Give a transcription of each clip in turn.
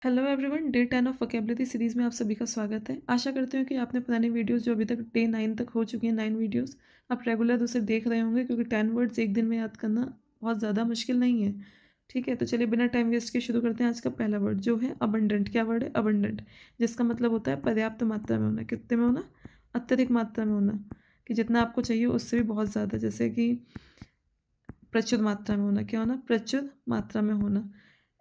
Hello everyone, day 10 of vocabulary series में आप सभी का स्वागत है। आशा करती हूँ कि आपने पुरानी वीडियोस जो अभी तक डे 9 तक हो चुकी हैं, 9 वीडियोस आप रेगुलर उसे देख रहे होंगे, क्योंकि 10 वर्ड्स एक दिन में याद करना बहुत ज़्यादा मुश्किल नहीं है। ठीक है, तो चलिए बिना टाइम वेस्ट के शुरू करते हैं। आज का पहला वर्ड जो है अबंडेंट। क्या वर्ड है? अबंडेंट, जिसका मतलब होता है पर्याप्त मात्रा में होना। कितने में होना? अत्यधिक मात्रा में होना, कि जितना आपको चाहिए उससे भी बहुत ज़्यादा। जैसे कि प्रचुर मात्रा में होना। क्या होना? प्रचुर मात्रा में होना।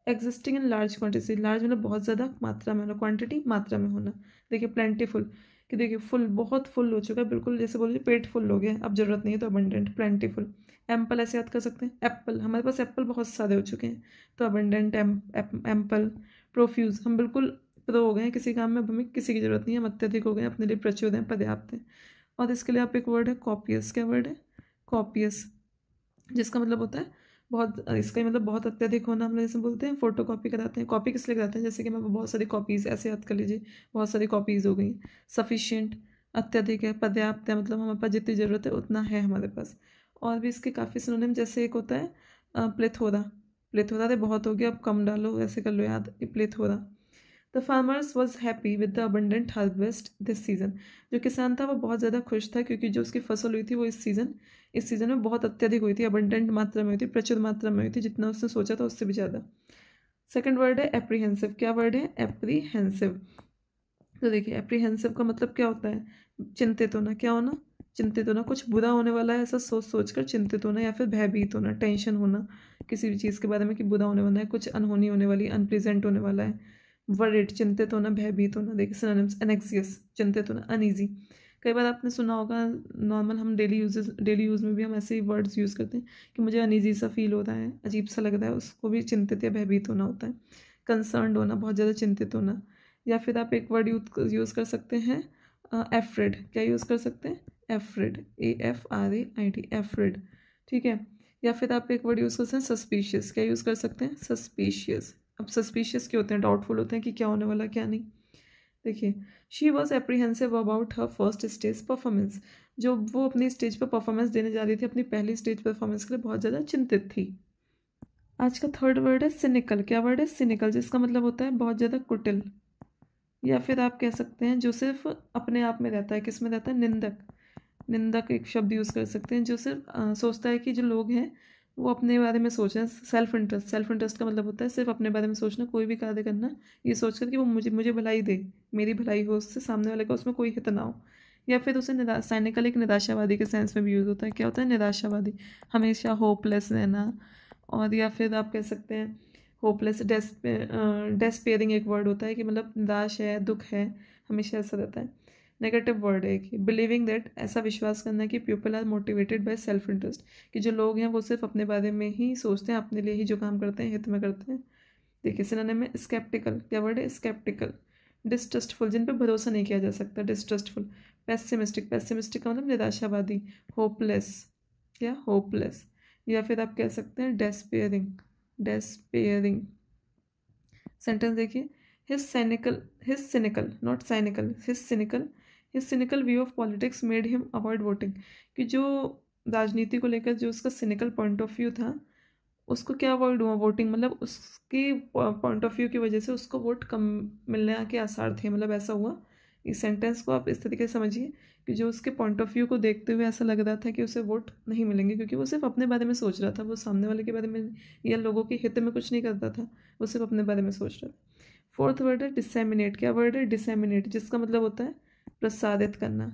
Existing in large quantity, large मतलब बहुत ज़्यादा मात्रा में होना, क्वांटिटी मात्रा में होना। देखिए प्लेंटीफुल, कि देखिए फुल, बहुत फुल हो चुका है, बिल्कुल जैसे बोलिए पेट फुल हो गया, अब जरूरत नहीं है, तो अबंडेंट। प्लेंटीफुल। एम्पल ऐसे याद कर सकते हैं, एप्पल, हमारे पास एप्पल बहुत सारे हो चुके हैं, तो अबंडेंट। एम्पल। प्रोफ्यूज, हम बिल्कुल प्रो हो गए हैं किसी काम में, अब हमें किसी की जरूरत नहीं है, हम अत्यधिक हो गए हैं, अपने लिए प्रचुर हैं, पर्याप्त हैं। और इसके लिए आप एक वर्ड है कॉपियस। क्या वर्ड है? कॉपियस, जिसका मतलब होता है बहुत, इसका ही मतलब बहुत अत्यधिक होना। हम लोग जैसे बोलते हैं फोटो कॉपी कराते हैं, कॉपी किस लिए कराते हैं? जैसे कि हमें बहुत सारी कॉपीज़, ऐसे याद कर लीजिए, बहुत सारी कॉपीज़ हो गई। सफिशिएंट, अत्यधिक है, पर्याप्त है, मतलब हमारे पास जितनी ज़रूरत है उतना है हमारे पास। और भी इसके काफ़ी सिनोनिम, जैसे एक होता है प्लेथोरा। प्लेथोरा तो बहुत हो गया, अब कम डालो, ऐसे कर लो याद, plethora. The farmers was happy with the abundant harvest this season. जो किसान था वो बहुत ज़्यादा खुश था, क्योंकि जो उसकी फसल हुई थी वो इस सीज़न में बहुत अत्यधिक हुई थी, अबंडेंट मात्रा में हुई थी, प्रचुर मात्रा में हुई थी, जितना उसने सोचा था उससे भी ज़्यादा। सेकंड वर्ड है एप्रीहेंसिव। क्या वर्ड है? एप्रीहेंसिव। तो देखिए एप्रीहेंसिव का मतलब क्या होता है? चिंतित होना। क्या होना? चिंतित होना, कुछ बुरा होने वाला है ऐसा सोच सोच कर चिंतित होना, या फिर भयभीत होना, टेंशन होना किसी भी चीज़ के बारे में, कि बुरा होने वाला है, कुछ अनहोनी होने वाली, अनप्लीजेंट होने वाला है। वरिड, चिंतित होना, भयभीत होना। देखिए सिनोनिम्स, एनेक्सियस, चिंतित होना, अनईजी। कई बार आपने सुना होगा, नॉर्मल हम डेली यूज़ में भी हम ऐसे ही वर्ड्स यूज़ करते हैं, कि मुझे अनईजी सा फील हो रहा है, अजीब सा लग रहा है, उसको भी चिंतित या भयभीत होना होता है। कंसर्न्ड होना, बहुत ज़्यादा चिंतित होना। या फिर आप एक वर्ड यूज़ कर सकते हैं, एफ्रेड। क्या यूज़ कर सकते हैं? Afraid, AFRAID, afraid. ठीक है। या फिर आप एक वर्ड यूज़ कर सकते हैं सस्पिशियस। क्या यूज़ कर सकते हैं? सस्पिशियस। अब सस्पिशियस क्यों होते हैं? डाउटफुल होते हैं कि क्या होने वाला क्या नहीं। देखिए, she was apprehensive about her first stage performance. जो वो अपनी स्टेज पर परफॉर्मेंस देने जा रही थी, अपनी पहली स्टेज परफॉर्मेंस के लिए बहुत ज़्यादा चिंतित थी। आज का थर्ड वर्ड है सिनिकल। क्या वर्ड है? सिनिकल, जिसका मतलब होता है बहुत ज़्यादा कुटिल, या फिर आप कह सकते हैं जो सिर्फ अपने आप में रहता है। किस में रहता है? निंदक। निंदक एक शब्द यूज़ कर सकते हैं, जो सिर्फ सोचता है कि जो लोग हैं वो अपने बारे में सोच रहे हैं। Self interest. सेल्फ इंटरेस्ट का मतलब होता है सिर्फ अपने बारे में सोचना, कोई भी कार्य करना ये सोचकर कि वो मुझे मुझे भलाई दे, मेरी भलाई हो, उससे सामने वाले का उसमें कोई हित ना हो। या फिर उसे साइनिकल, एक निराशावादी के सेंस में भी यूज़ होता है। क्या होता है? निराशावादी, हमेशा होपलेस रहना। और या फिर आप कह सकते हैं होपलेस, डेस्पेयरिंग एक वर्ड होता है, कि मतलब निराश है, दुख है, हमेशा ऐसा रहता है। नेगेटिव वर्ड है कि बिलीविंग दैट, ऐसा विश्वास करना कि people are motivated by self interest, कि जो लोग हैं वो सिर्फ अपने बारे में ही सोचते हैं, अपने लिए ही जो काम करते हैं हित में करते हैं। देखिए सिनोनिम में स्केप्टिकल। क्या वर्ड है? स्केप्टिकल। डिस्ट्रस्टफुल, जिन पे भरोसा नहीं किया जा सकता, डिस्ट्रस्टफुल। पेसिमिस्टिक। पेसिमिस्टिक का मतलब निराशावादी। होपलेस। क्या? होपलेस। या फिर आप कह सकते हैं डेस्पेयरिंग। डेस्पेयरिंग। सेंटेंस देखिए, his cynical not cynical, his cynical view of politics made him avoid voting. कि जो राजनीति को लेकर जो उसका सिनिकल पॉइंट ऑफ व्यू था, उसको क्या अवॉइड हुआ? वोटिंग, मतलब उसकी पॉइंट ऑफ व्यू की वजह से उसको वोट कम मिलने के आसार थे, मतलब ऐसा हुआ। इस सेंटेंस को आप इस तरीके से समझिए कि जो उसके पॉइंट ऑफ व्यू को देखते हुए ऐसा लग रहा था कि उसे वोट नहीं मिलेंगे, क्योंकि वो सिर्फ अपने बारे में सोच रहा था, वो सामने वाले के बारे में या लोगों के हित में कुछ नहीं करता था, वो सिर्फ अपने बारे में सोच रहा था। फोर्थ वर्ड है डिसैमिनेट। क्या वर्ड है? डिसैमिनेट, जिसका मतलब होता है प्रसारित करना।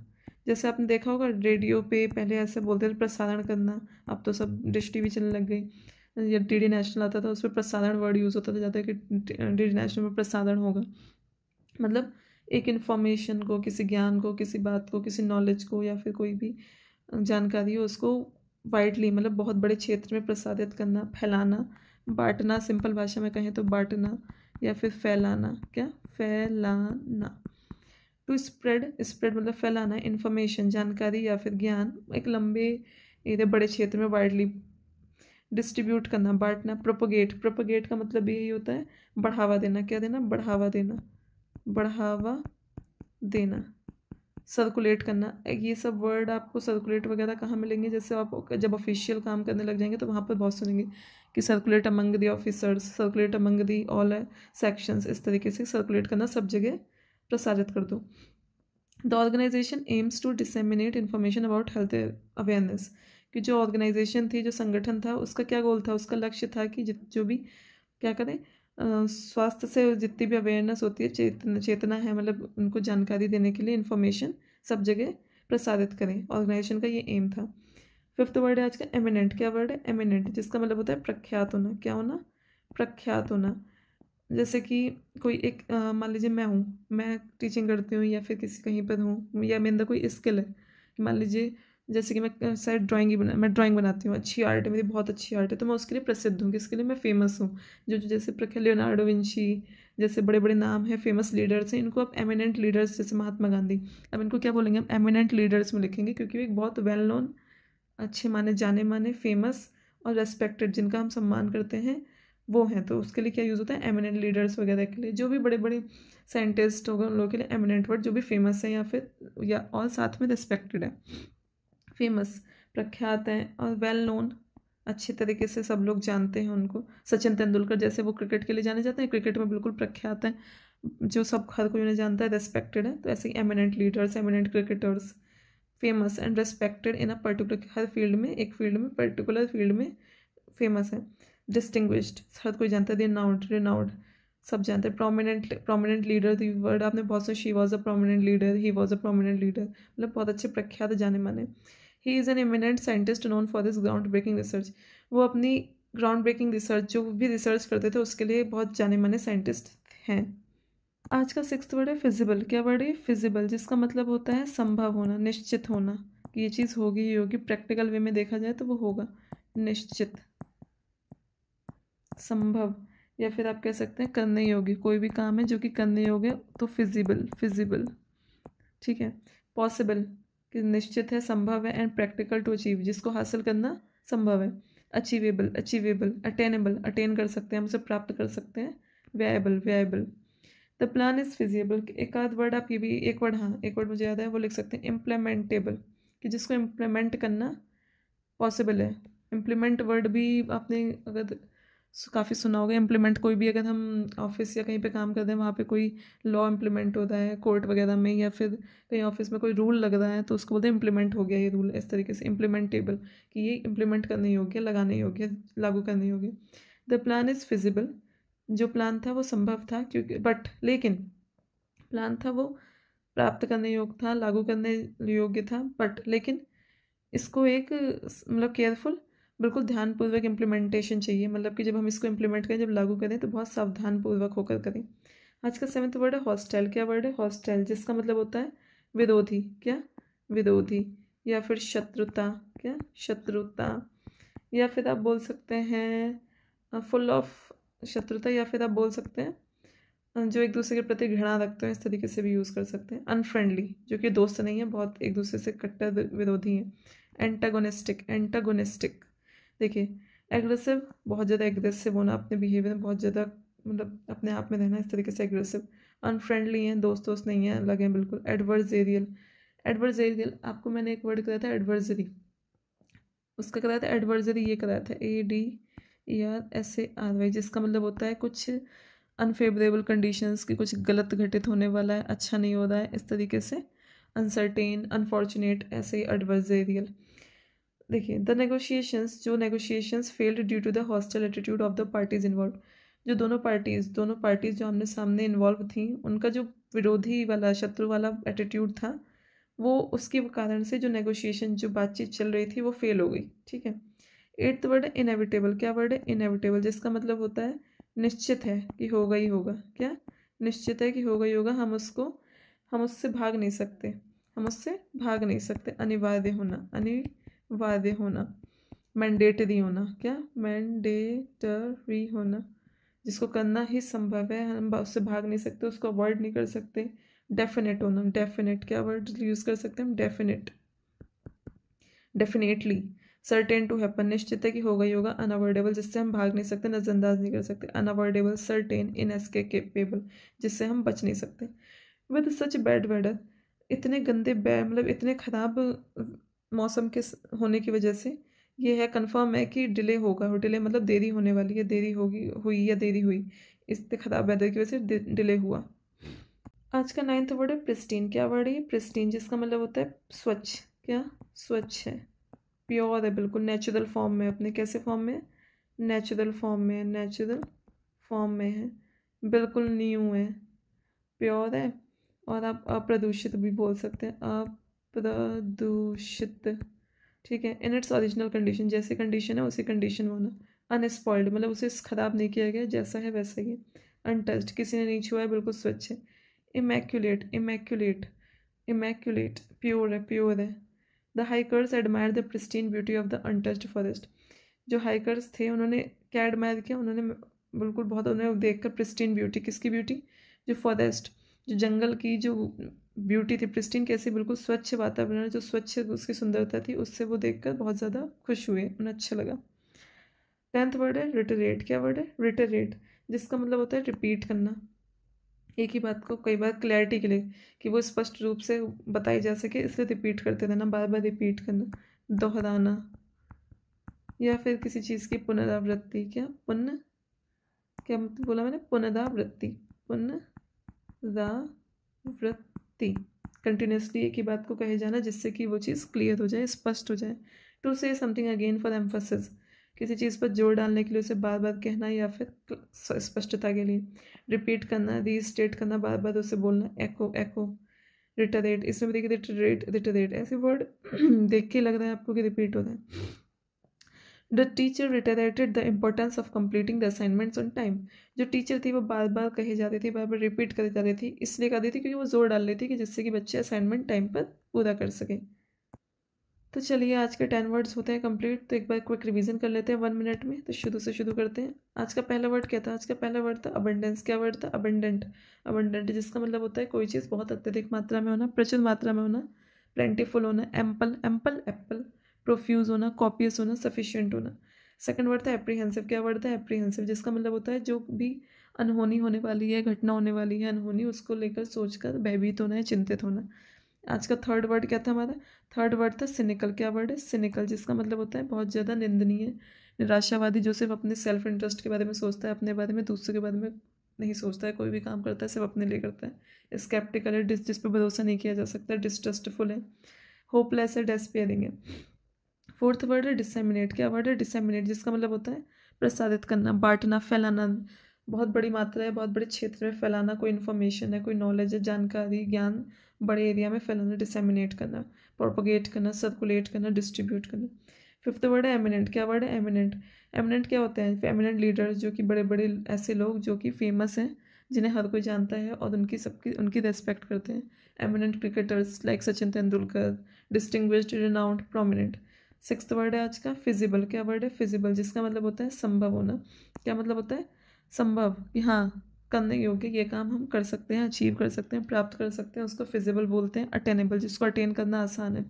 जैसे आपने देखा होगा रेडियो पे पहले ऐसे बोलते थे प्रसारण करना, अब तो सब डिश टीवी चलने लग गई। जब DD नेशनल आता था उस पर प्रसारण वर्ड यूज़ होता था ज़्यादा, कि DD नेशनल में प्रसारण होगा, मतलब एक इन्फॉर्मेशन को, किसी ज्ञान को, किसी बात को, किसी नॉलेज को, या फिर कोई भी जानकारी हो उसको वाइडली, मतलब बहुत बड़े क्षेत्र में प्रसारित करना, फैलाना। बांटना, सिंपल भाषा में कहें तो बांटना, या फिर फैलाना। क्या? फैलाना। टू स्प्रेड, स्प्रेड मतलब फैलाना, इन्फॉर्मेशन, जानकारी या फिर ज्ञान, एक लंबे एरिया, बड़े क्षेत्र में वाइडली डिस्ट्रीब्यूट करना, बांटना। प्रोपोगेट, प्रोपोगेट का मतलब यही होता है बढ़ावा देना। क्या देना? बढ़ावा देना। बढ़ावा देना। सर्कुलेट करना, ये सब वर्ड आपको सर्कुलेट वगैरह कहाँ मिलेंगे, जैसे आप जब ऑफिशियल काम करने लग जाएंगे तो वहाँ पर बहुत सुनेंगे कि circulate among the officers, circulate among the all sections, इस तरीके से सर्कुलेट करना, सब जगह प्रसारित कर दो। The organisation aims to disseminate information about health awareness, कि जो ऑर्गेनाइजेशन थी, जो संगठन था, उसका क्या गोल था, उसका लक्ष्य था कि जो भी क्या करें, स्वास्थ्य से जितनी भी अवेयरनेस होती है, चेतना है, मतलब उनको जानकारी देने के लिए इन्फॉर्मेशन सब जगह प्रसारित करें। ऑर्गेनाइजेशन का ये एम था। फिफ्थ वर्ड है आज का एमिनेंट। क्या वर्ड है? एमिनेंट, जिसका मतलब होता है प्रख्यात होना। क्या होना? प्रख्यात होना। जैसे कि कोई एक मान लीजिए मैं टीचिंग करती हूँ या फिर किसी कहीं पर हूँ, या मेरे अंदर कोई स्किल है कि मान लीजिए जैसे कि मैं शायद मैं ड्राइंग बनाती हूँ, अच्छी आर्ट है मेरी, बहुत अच्छी आर्ट है, तो मैं उसके लिए प्रसिद्ध हूँ, किसके लिए? मैं फेमस हूँ। जो जैसे प्रख्यात लियोनार्डो विंची जैसे बड़े बड़े नाम हैं, फेमस लीडर्स हैं, इनको आप एमिनेंट लीडर्स, जैसे महात्मा गांधी, अब इनको क्या बोलेंगे? हम एमिनेंट लीडर्स में लिखेंगे, क्योंकि वो एक बहुत वेल नोन, अच्छे माने जाने माने, फेमस और रेस्पेक्टेड, जिनका हम सम्मान करते हैं, वो हैं। तो उसके लिए क्या यूज़ होता है? एमिनेंट लीडर्स वगैरह के लिए, जो भी बड़े बड़े साइंटिस्ट हो गए उन लोगों के लिए एमिनेंट वर्ड, जो भी फेमस है या फिर या और साथ में रिस्पेक्टेड है। फेमस, प्रख्यात हैं, और वेल नोन, अच्छे तरीके से सब लोग जानते हैं उनको। सचिन तेंदुलकर जैसे वो क्रिकेट के लिए जाने जाते हैं, क्रिकेट में बिल्कुल प्रख्यात हैं, जो सब हर कोई उन्हें जानता है, रेस्पेक्टेड है। तो ऐसे ही eminent leaders, eminent cricketers, famous and respected in a particular, हर फील्ड में, एक फील्ड में, पर्टिकुलर फील्ड में फेमस है। डिस्टिंग्विश्ड, हर कोई जानता है। रिनाउंड, रिनाउंड, सब जानते हैं। Prominent, prominent leader, the word आपने बहुत से, she was a prominent leader, he was a prominent leader, मतलब बहुत अच्छे प्रख्यात जाने माने। He is an eminent scientist known for this ground breaking research, वो अपनी ग्राउंड ब्रेकिंग रिसर्च, जो भी रिसर्च करते थे, उसके लिए बहुत जाने माने साइंटिस्ट हैं। आज का सिक्स्थ वर्ड है फिजिबल। क्या वर्ड है? फिजिबल, जिसका मतलब होता है संभव होना, निश्चित होना, कि ये चीज़ होगी ही होगी, प्रैक्टिकल वे में देखा जाए तो वो होगा, निश्चित, संभव, या फिर आप कह सकते हैं करने योग्य, कोई भी काम है जो कि करने योग्य, तो फिजिबल, फिजिबल, ठीक है। पॉसिबल, कि निश्चित है, संभव है, एंड प्रैक्टिकल टू अचीव, जिसको हासिल करना संभव है। अचीवेबल, अचीवेबल, अटेनेबल, अटेन कर सकते हैं, हम उसे प्राप्त कर सकते हैं। व्ययबल, व्ययबल। द प्लान इज फिजिबल, एक आध वर्ड आप ये भी, एक वर्ड, हाँ एक वर्ड मुझे याद है, वो लिख सकते हैं इम्प्लीमेंटेबल, कि जिसको इम्प्लीमेंट करना पॉसिबल है। इम्प्लीमेंट वर्ड भी आपने अगर काफ़ी सुना होगा। इम्प्लीमेंट, कोई भी अगर हम ऑफिस या कहीं पे काम करते हैं, वहाँ पे कोई लॉ इम्प्लीमेंट होता है कोर्ट वगैरह में, या फिर कहीं ऑफिस में कोई रूल लग रहा है, तो उसको बोलते हैं इम्प्लीमेंट हो गया ये रूल, इस तरीके से इम्प्लीमेंटेबल, कि ये इम्प्लीमेंट करने योग्य, लगाने योग्य, लागू करने योग्य। द प्लान इज़ फिजिबल, जो प्लान था वो संभव था, क्योंकि बट लेकिन प्लान था वो प्राप्त करने योग्य था, लागू करने योग्य था, बट लेकिन इसको एक मतलब केयरफुल, बिल्कुल ध्यानपूर्वक इम्प्लीमेंटेशन चाहिए, मतलब कि जब हम इसको इम्प्लीमेंट करें, जब लागू करें, तो बहुत सावधानपूर्वक होकर करें। आज का सेवंथ वर्ड है हॉस्टाइल। क्या वर्ड है? हॉस्टाइल, जिसका मतलब होता है विरोधी। क्या? विरोधी, या फिर शत्रुता। क्या? शत्रुता, या फिर आप बोल सकते हैं फुल ऑफ शत्रुता, या फिर आप बोल सकते हैं जो एक दूसरे के प्रति घृणा रखते हैं, इस तरीके से भी यूज़ कर सकते हैं। अनफ्रेंडली, जो कि दोस्त नहीं है, बहुत एक दूसरे से कट्टर विरोधी हैं। एंटागोनिस्टिक, एंटागोनिस्टिक, देखिए एग्रेसिव, बहुत ज़्यादा एग्रेसिव होना, अपने बिहेवियर में बहुत ज़्यादा, मतलब अपने आप में रहना, इस तरीके से एग्रेसिव। अनफ्रेंडली हैं, दोस्त दोस्त नहीं हैं, अलग हैं बिल्कुल। एडवर्जेरियल, एडवर्जेरियल, आपको मैंने एक वर्ड कराया था एडवर्जरी, उसका कराया था एडवर्जरी, ये कराया था ADVERSARY, जिसका मतलब होता है कुछ अनफेवरेबल कंडीशंस की, कुछ गलत घटित होने वाला है, अच्छा नहीं हो रहा है, इस तरीके से। अनसर्टेन, अनफॉर्चुनेट, ऐसे ही एडवर्जेरियल। देखिए द नेगोशिएशंस, जो negotiations failed due to the hostile attitude of the parties involve, जो दोनों पार्टीज जो आमने सामने इन्वॉल्व थी, उनका जो विरोधी वाला, शत्रु वाला एटीट्यूड था, वो उसके कारण से जो नेगोशिएशन, जो बातचीत चल रही थी, वो फेल हो गई, ठीक है। एट्थ वर्ड है इनएविटेबल। क्या वर्ड है? इनएविटेबल, जिसका मतलब होता है निश्चित है कि होगा ही होगा। क्या? निश्चित है कि होगा ही होगा, हम उससे भाग नहीं सकते, हम उससे भाग नहीं सकते। अनिवार्य होना, अनिवार्य होना। मैंडेटरी होना। क्या? मैंडेटरी होना, जिसको करना ही संभव है, हम उससे भाग नहीं सकते, उसको अवॉइड नहीं कर सकते। डेफिनेट होना, डेफिनेट, क्या वर्ड यूज़ कर सकते हैं हम? Definite, definitely. Certain to happen, निश्चित है कि होगा ही होगा। अनअवॉइडेबल, जिससे हम भाग नहीं सकते, नज़रअंदाज नहीं कर सकते। अनअवॉइडेबल, सर्टेन, इनएस्केपेबल, जिससे हम बच नहीं सकते। विद सच बैड वेदर, इतने गंदे मतलब इतने ख़राब मौसम के होने की वजह से ये है, कंफर्म है कि डिले होगा। और डिले मतलब देरी होने वाली है, देरी होगी, हुई या देरी हुई, इतने ख़राब वेदर की वजह से डिले हुआ। आज का 9th वर्ड है प्रिस्टीन। क्या वर्ड है? प्रिस्टीन, जिसका मतलब होता है स्वच्छ। क्या? स्वच्छ है, प्योर है, बिल्कुल नेचुरल फॉर्म में, अपने कैसे फॉर्म में? नेचुरल फॉर्म में, नेचुरल फॉर्म में है, बिल्कुल न्यू है, प्योर है। और आप अप्रदूषित भी बोल सकते हैं, अप्रदूषित। ठीक है, इन इट्स ओरिजिनल कंडीशन, जैसी कंडीशन है उसी कंडीशन में होना। अनस्पॉइल्ड मतलब उसे ख़राब नहीं किया गया, जैसा है वैसा ही। अनटच्ड, किसी ने नहीं छुआ है, बिल्कुल स्वच्छ है। इमैक्यूलेट, इमैक्यूलेट, इमैक्यूलेट, प्योर है, प्योर है। The hikers admire the pristine beauty of the untouched forest. जो हाइकर्स थे उन्होंने क्या एडमायर किया? उन्होंने बिल्कुल बहुत, उन्हें देखकर प्रिस्टीन ब्यूटी, किसकी ब्यूटी? जो फॉरेस्ट, जो जंगल की जो ब्यूटी थी, प्रिस्टीन कैसे, बिल्कुल स्वच्छ वातावरण, जो स्वच्छ उसकी सुंदरता थी, उससे वो देखकर बहुत ज़्यादा खुश हुए, उन्हें अच्छा लगा। 10th वर्ड है रिटरेट। क्या वर्ड है? रिटरेट, जिसका मतलब होता है रिपीट करना, एक ही बात को कई बार, क्लैरिटी के लिए, कि वो स्पष्ट रूप से बताई जा सके, इसलिए रिपीट करते रहना, बार बार रिपीट करना, दोहराना, या फिर किसी चीज़ की पुनरावृत्ति। क्या? क्या बोला मैंने? पुनरावृत्ति, पुनरावृत्ति, कंटिन्यूसली एक ही बात को कहे जाना, जिससे कि वो चीज़ क्लियर हो जाए, स्पष्ट हो जाए। टू से समथिंग अगेन फॉर एम्फोसिस, किसी चीज़ पर जोर डालने के लिए उसे बार बार कहना, या फिर स्पष्टता के लिए। रिपीट करना, रीस्टेट करना, बार बार उसे बोलना, एको एको। रिटरेट, इसमें भी देखिए रिटरेट, रिटरेट ऐसे वर्ड देख के लग रहा है आपको कि रिपीट हो रहा है। The teacher reiterated the importance of completing the assignments on time. जो टीचर थी वो बार बार कही जा रही थी, बार बार रिपीट करी जा रही थी, इसलिए कर रही थी क्योंकि वो जोर डाल रही थी कि जिससे कि बच्चे असाइनमेंट टाइम पर पूरा कर सकें। तो चलिए, आज के 10 वर्ड्स होते हैं कंप्लीट, तो एक बार क्विक रिवीजन कर लेते हैं 1 मिनट में। तो शुरू से शुरू करते हैं। आज का पहला वर्ड क्या था? आज का पहला वर्ड था अबंडेंस। क्या वर्ड था? अबंडेंट। अबंडेंट, जिसका मतलब होता है कोई चीज़ बहुत अत्यधिक मात्रा में होना, प्रचुर मात्रा में होना, प्लेंटीफुल होना, एम्पल, एम्पल एप्पल, प्रोफ्यूज होना, कॉपियस होना, सफिशिएंट होना। सेकंड वर्ड था एप्रीहेंसिव। क्या वर्ड था? एप्रीहेंसिव, जिसका मतलब होता है जो भी अनहोनी होने वाली है, घटना होने वाली है अनहोनी, उसको लेकर सोचकर भयभीत होना है, चिंतित होना। आज का थर्ड वर्ड क्या था हमारा? थर्ड वर्ड था सिनिकल। क्या वर्ड है? सिनिकल, जिसका मतलब होता है बहुत ज़्यादा निंदनीय, निराशावादी, जो सिर्फ अपने सेल्फ इंटरेस्ट के बारे में सोचता है, अपने बारे में, दूसरे के बारे में नहीं सोचता है। कोई भी काम करता है सिर्फ अपने लिए करता है। स्केप्टिकल है, जिस पर भरोसा नहीं किया जा सकता। डिस्ट्रस्टफुल है। होपलेस है, डेस्पेयरिंग है। फोर्थ वर्ड है डिसेमिनेट। क्या वर्ड है? डिसेमिनेट, जिसका मतलब होता है प्रसारित करना, बांटना, फैलाना, बहुत बड़ी मात्रा है, बहुत बड़े क्षेत्र में फैलाना, कोई इन्फॉर्मेशन है, कोई नॉलेज है, जानकारी, ज्ञान बड़े एरिया में फैलाना, डिसेमिनेट करना, प्रोपोगेट करना, सर्कुलेट करना, डिस्ट्रीब्यूट करना। फिफ्थ वर्ड है एमिनेंट। क्या वर्ड है? एमिनेंट। एमिनेंट क्या होते हैं? एमिनेंट लीडर्स, जो कि बड़े बड़े ऐसे लोग जो कि फेमस हैं, जिन्हें हर कोई जानता है और उनकी रेस्पेक्ट करते हैं। Eminent cricketers like Sachin Tendulkar, distinguished, renowned, prominent. Sixth word है आज का फिजिबल। क्या वर्ड है? फिजिबल, जिसका मतलब होता है संभव होना। क्या मतलब होता है? संभव, कि हाँ, करने योग्य, ये काम हम कर सकते हैं, अचीव कर सकते हैं, प्राप्त कर सकते हैं, उसको फिजिबल बोलते हैं। अटेनेबल, जिसको अटेन करना आसान है।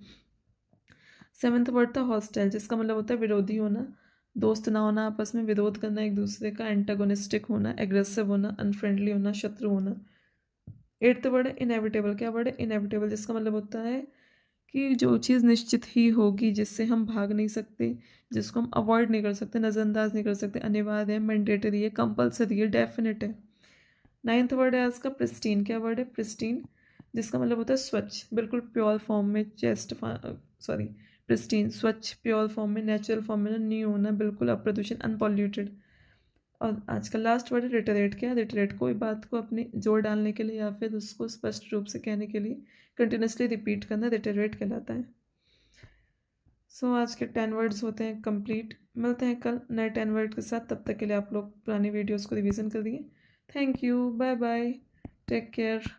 सेवन्थ वर्ड था हॉस्टाइल, जिसका मतलब होता है विरोधी होना, दोस्त ना होना, आपस में विरोध करना एक दूसरे का, एंटागोनिस्टिक होना, एग्रेसिव होना, अनफ्रेंडली होना, शत्रु होना। एट्थ वर्ड है इनएविटेबल। क्या वर्ड है? इनएविटेबल, जिसका मतलब होता है कि जो चीज़ निश्चित ही होगी, जिससे हम भाग नहीं सकते, जिसको हम अवॉइड नहीं कर सकते, नज़रअंदाज नहीं कर सकते, अनिवार्य है, मैंडेटरी है, कंपल्सरी है, डेफिनेट है। नाइन्थ वर्ड है उसका प्रिस्टीन। क्या वर्ड है? प्रिस्टीन, जिसका मतलब होता है स्वच्छ, बिल्कुल प्योर फॉर्म में, सॉरी, प्रिस्टीन, स्वच्छ, प्योर फॉर्म में, नेचुरल फॉर्म में, न्यू होना, बिल्कुल अप्रदूषित, अनपॉल्यूटेड। और आज का लास्ट वर्ड है रिटरेट। क्या? रिटरेट, कोई बात को अपने जोर डालने के लिए या फिर उसको स्पष्ट रूप से कहने के लिए कंटिन्यूसली रिपीट करना, रिटरेट कहलाता है। सो आज के 10 वर्ड्स होते हैं कंप्लीट। मिलते हैं कल नए 10 वर्ड के साथ, तब तक के लिए आप लोग पुरानी वीडियोस को रिवीजन कर दिए। Thank you, bye bye, take care.